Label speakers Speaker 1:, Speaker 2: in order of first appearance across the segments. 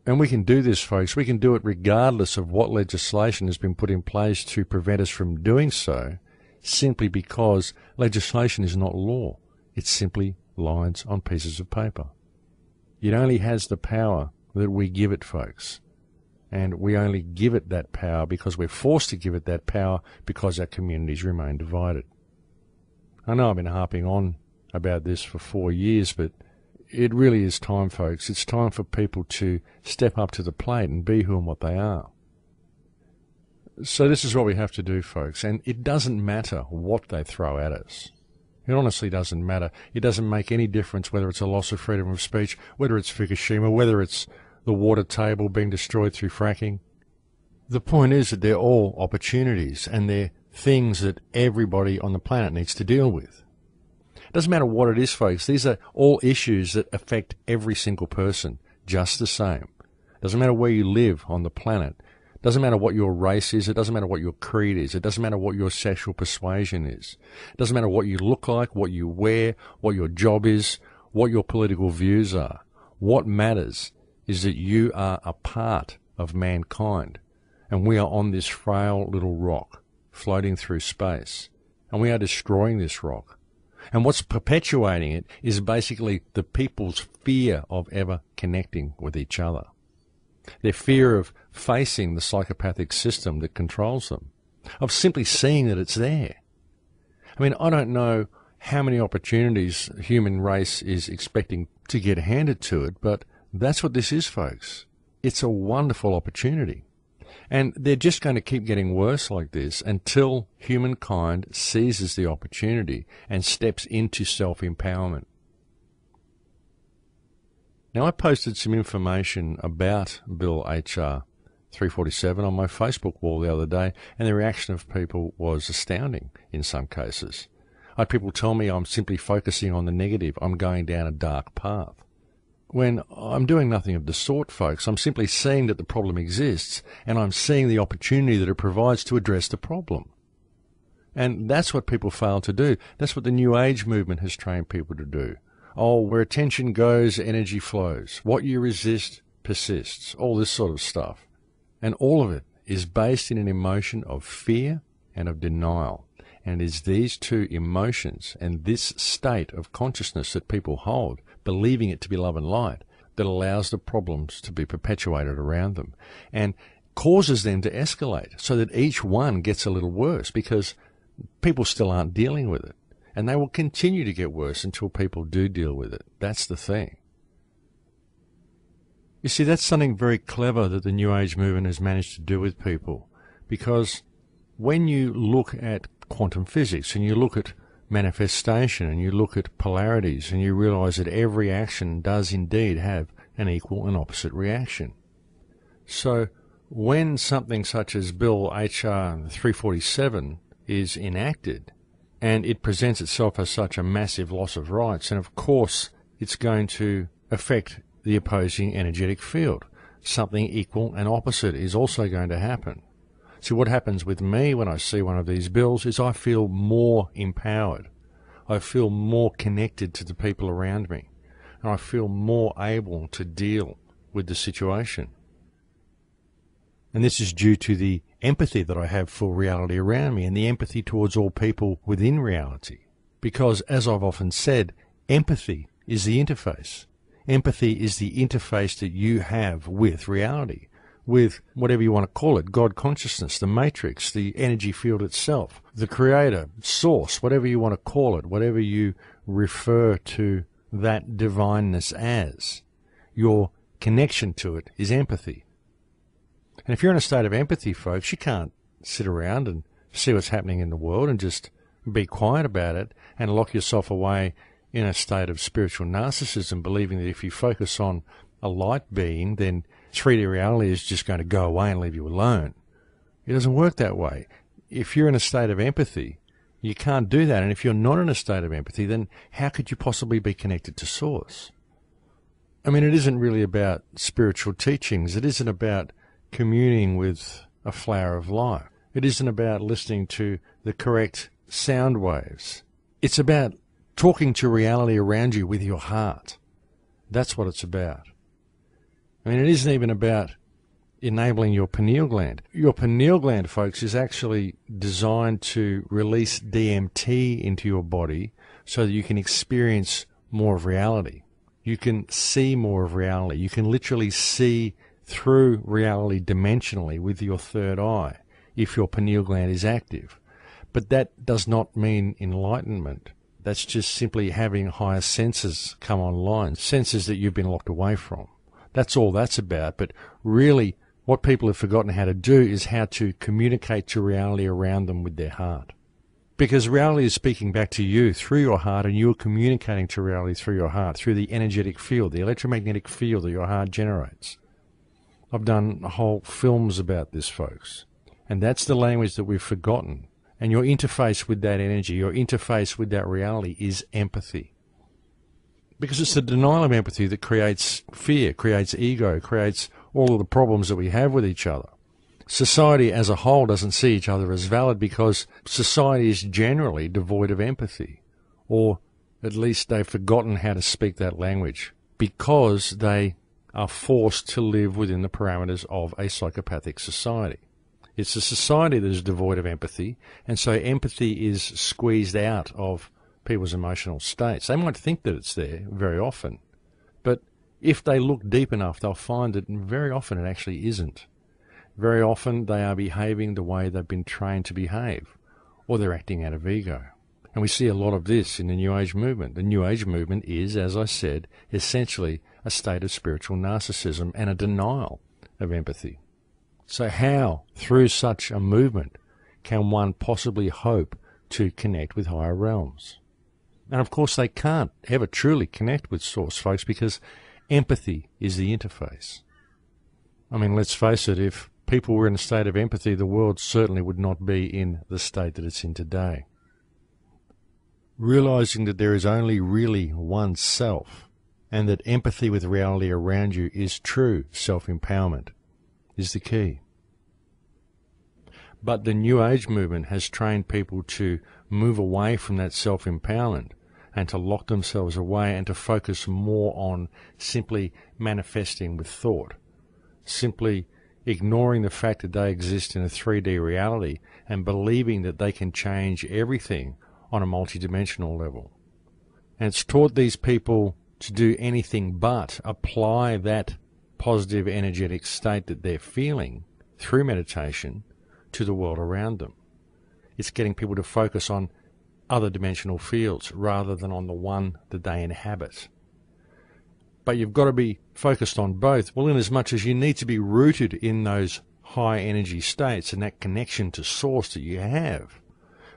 Speaker 1: And we can do this, folks. We can do it regardless of what legislation has been put in place to prevent us from doing so, simply because legislation is not law. It's simply lines on pieces of paper. It only has the power that we give it, folks. And we only give it that power because we're forced to give it that power because our communities remain divided. I know I've been harping on about this for 4 years, but it really is time, folks. It's time for people to step up to the plate and be who and what they are. So this is what we have to do, folks. And it doesn't matter what they throw at us. It honestly doesn't matter. It doesn't make any difference whether it's a loss of freedom of speech, whether it's Fukushima, whether it's the water table being destroyed through fracking. The point is that they're all opportunities, and they're things that everybody on the planet needs to deal with. It doesn't matter what it is, folks. These are all issues that affect every single person just the same. It doesn't matter where you live on the planet. It doesn't matter what your race is. It doesn't matter what your creed is. It doesn't matter what your sexual persuasion is. It doesn't matter what you look like, what you wear, what your job is, what your political views are. What matters is that you are a part of mankind, and we are on this frail little rock floating through space, and we are destroying this rock. And what's perpetuating it is basically the people's fear of ever connecting with each other. Their fear of facing the psychopathic system that controls them, of simply seeing that it's there. I mean, I don't know how many opportunities the human race is expecting to get handed to it, but that's what this is, folks. It's a wonderful opportunity. And they're just going to keep getting worse like this until humankind seizes the opportunity and steps into self-empowerment. Now, I posted some information about Bill H.R. 347 on my Facebook wall the other day, and the reaction of people was astounding in some cases. I had people tell me I'm simply focusing on the negative, I'm going down a dark path. When I'm doing nothing of the sort, folks. I'm simply seeing that the problem exists, and I'm seeing the opportunity that it provides to address the problem. And that's what people fail to do. That's what the New Age movement has trained people to do. Oh, where attention goes, energy flows. What you resist persists. All this sort of stuff. And all of it is based in an emotion of fear and of denial. And it is these two emotions and this state of consciousness that people hold, believing it to be love and light, that allows the problems to be perpetuated around them and causes them to escalate so that each one gets a little worse because people still aren't dealing with it. And they will continue to get worse until people do deal with it. That's the thing. You see, that's something very clever that the New Age movement has managed to do with people, because when you look at quantum physics and you look at manifestation and you look at polarities and you realize that every action does indeed have an equal and opposite reaction. So when something such as Bill H.R. 347 is enacted, and it presents itself as such a massive loss of rights, and of course it's going to affect the opposing energetic field. Something equal and opposite is also going to happen. See, what happens with me when I see one of these bills is I feel more empowered. I feel more connected to the people around me, and I feel more able to deal with the situation. And this is due to the empathy that I have for reality around me and the empathy towards all people within reality. Because, as I've often said, empathy is the interface. Empathy is the interface that you have with reality, with whatever you want to call it, God consciousness, the matrix, the energy field itself, the creator, source, whatever you want to call it, whatever you refer to that divineness as. Your connection to it is empathy. And if you're in a state of empathy, folks, you can't sit around and see what's happening in the world and just be quiet about it and lock yourself away in a state of spiritual narcissism, believing that if you focus on a light being, then 3D reality is just going to go away and leave you alone. It doesn't work that way. If you're in a state of empathy, you can't do that. And if you're not in a state of empathy, then how could you possibly be connected to Source? I mean, it isn't really about spiritual teachings. It isn't about communing with a flower of life. It isn't about listening to the correct sound waves. It's about talking to reality around you with your heart. That's what it's about. I mean, it isn't even about enabling your pineal gland. Your pineal gland, folks, is actually designed to release DMT into your body so that you can experience more of reality. You can see more of reality. You can literally see through reality dimensionally with your third eye if your pineal gland is active. But that does not mean enlightenment. That's just simply having higher senses come online, senses that you've been locked away from. That's all that's about. But really, what people have forgotten how to do is how to communicate to reality around them with their heart. Because reality is speaking back to you through your heart, and you're communicating to reality through your heart, through the energetic field, the electromagnetic field that your heart generates. I've done whole films about this, folks. And that's the language that we've forgotten. And your interface with that energy, your interface with that reality is empathy. Because it's the denial of empathy that creates fear, creates ego, creates all of the problems that we have with each other. Society as a whole doesn't see each other as valid because society is generally devoid of empathy, or at least they've forgotten how to speak that language because they are forced to live within the parameters of a psychopathic society. It's a society that is devoid of empathy, and so empathy is squeezed out of people's emotional states. They might think that it's there very often, but if they look deep enough, they'll find that very often it actually isn't. Very often they are behaving the way they've been trained to behave, or they're acting out of ego. And we see a lot of this in the New Age movement. The New Age movement is, as I said, essentially a state of spiritual narcissism and a denial of empathy. So how, through such a movement, can one possibly hope to connect with higher realms? And of course they can't ever truly connect with Source, folks, because empathy is the interface. I mean, let's face it, if people were in a state of empathy, the world certainly would not be in the state that it's in today. Realizing that there is only really one self, and that empathy with reality around you is true self-empowerment, is the key. But the New Age movement has trained people to move away from that self-empowerment and to lock themselves away and to focus more on simply manifesting with thought, simply ignoring the fact that they exist in a 3D reality and believing that they can change everything on a multidimensional level. And it's taught these people to do anything but apply that positive energetic state that they're feeling through meditation to the world around them. It's getting people to focus on other dimensional fields rather than on the one that they inhabit. But you've got to be focused on both. Well, in as much as you need to be rooted in those high energy states and that connection to Source that you have,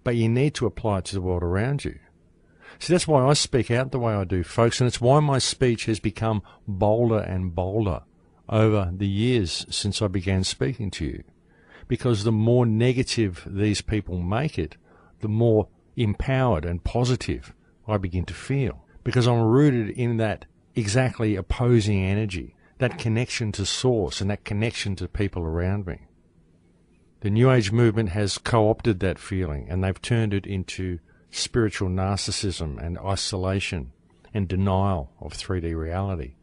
Speaker 1: but you need to apply it to the world around you. See, that's why I speak out the way I do, folks, and it's why my speech has become bolder and bolder over the years since I began speaking to you. Because the more negative these people make it, the more empowered and positive I begin to feel. Because I'm rooted in that exactly opposing energy, that connection to Source and that connection to people around me. The New Age movement has co-opted that feeling, and they've turned it into spiritual narcissism and isolation and denial of 3D reality.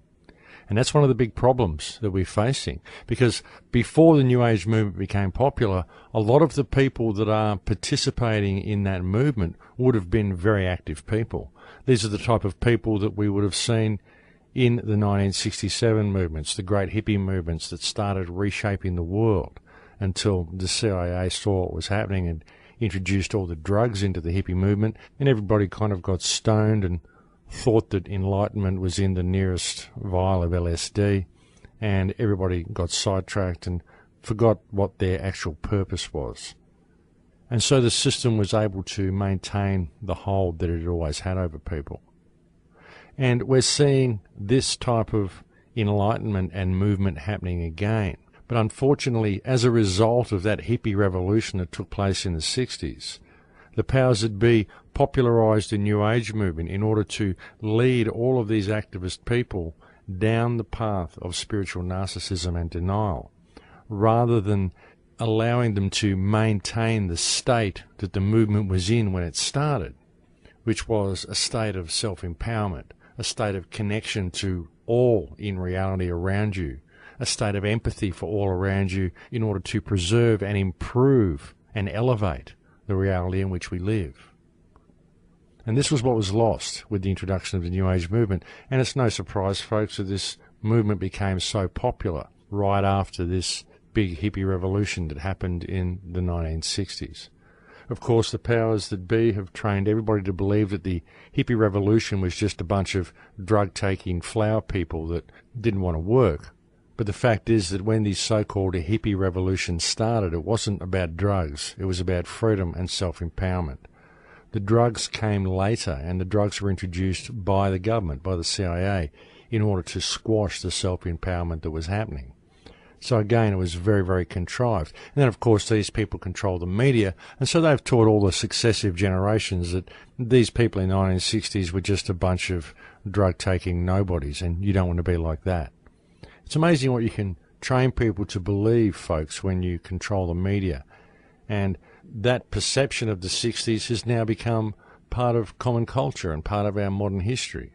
Speaker 1: And that's one of the big problems that we're facing, because before the New Age movement became popular, a lot of the people that are participating in that movement would have been very active people. These are the type of people that we would have seen in the 1967 movements, the great hippie movements that started reshaping the world until the CIA saw what was happening and introduced all the drugs into the hippie movement, and everybody kind of got stoned and thought that enlightenment was in the nearest vial of LSD, and everybody got sidetracked and forgot what their actual purpose was. And so the system was able to maintain the hold that it had always had over people. And we're seeing this type of enlightenment and movement happening again. But unfortunately, as a result of that hippie revolution that took place in the 60s, the powers that be popularized the New Age movement in order to lead all of these activist people down the path of spiritual narcissism and denial, rather than allowing them to maintain the state that the movement was in when it started, which was a state of self-empowerment, a state of connection to all in reality around you, a state of empathy for all around you in order to preserve and improve and elevate the reality in which we live. And this was what was lost with the introduction of the New Age movement. And it's no surprise, folks, that this movement became so popular right after this big hippie revolution that happened in the 1960s. Of course, the powers that be have trained everybody to believe that the hippie revolution was just a bunch of drug-taking flower people that didn't want to work. But the fact is that when the so-called hippie revolution started, it wasn't about drugs. It was about freedom and self-empowerment. The drugs came later, and the drugs were introduced by the government, by the CIA, in order to squash the self-empowerment that was happening. So again, it was very, very contrived. And then, of course, these people control the media, and so they've taught all the successive generations that these people in the 1960s were just a bunch of drug-taking nobodies, and you don't want to be like that. It's amazing what you can train people to believe, folks, when you control the media. And that perception of the 60s has now become part of common culture and part of our modern history.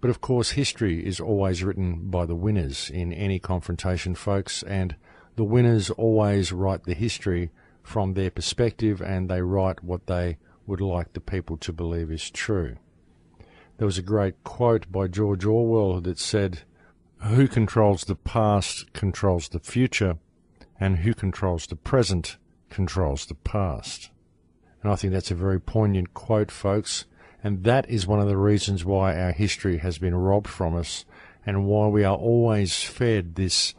Speaker 1: But of course, history is always written by the winners in any confrontation, folks, and the winners always write the history from their perspective, and they write what they would like the people to believe is true. There was a great quote by George Orwell that said, "Who controls the past controls the future, and who controls the present controls the past." And I think that's a very poignant quote, folks. And that is one of the reasons why our history has been robbed from us, and why we are always fed this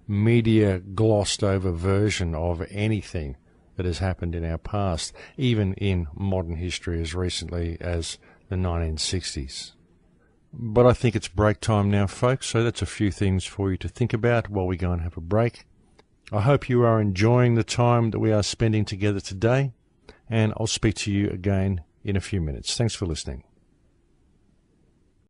Speaker 1: media glossed over version of anything that has happened in our past, even in modern history as recently as the 1960s. But I think it's break time now, folks, so that's a few things for you to think about while we go and have a break. I hope you are enjoying the time that we are spending together today, and I'll speak to you again in a few minutes. Thanks for listening.